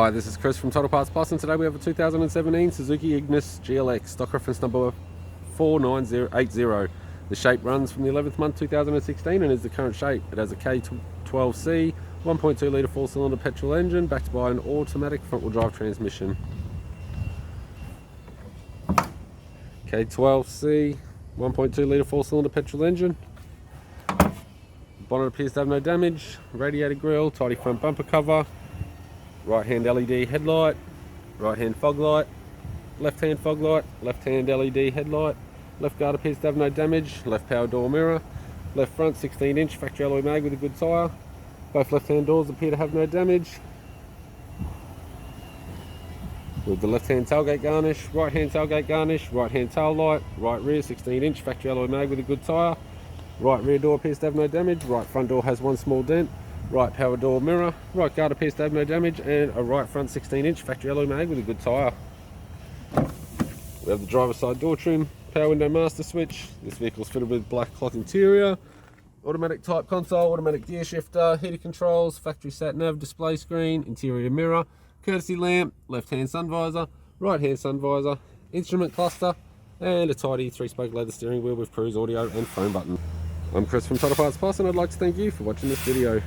Hi, this is Chris from Total Parts Plus, and today we have a 2017 Suzuki Ignis GLX, stock reference number 49080. The shape runs from the 11th month 2016 and is the current shape. It has a K12C 1.2 litre 4-cylinder petrol engine backed by an automatic front-wheel drive transmission. K12C 1.2 litre 4-cylinder petrol engine. Bonnet appears to have no damage. Radiator grille, tidy front bumper cover. Right hand LED headlight, right hand fog light, left hand fog light, left hand LED headlight, left guard appears to have no damage, left power door mirror, left front 16-inch factory alloy mag with a good tyre, both left hand doors appear to have no damage. With the left hand tailgate garnish, right hand tail light, right rear 16-inch factory alloy mag with a good tyre, right rear door appears to have no damage, right front door has one small dent, right power door mirror, right guard appears to have no damage, and a right front 16-inch factory alloy mag with a good tyre. We have the driver's side door trim, power window master switch. This vehicle is fitted with black cloth interior, automatic type console, automatic gear shifter, heater controls, factory sat nav display screen, interior mirror, courtesy lamp, left hand sun visor, right hand sun visor, instrument cluster, and a tidy 3-spoke leather steering wheel with cruise audio and phone button. I'm Chris from Total Parts Plus, and I'd like to thank you for watching this video.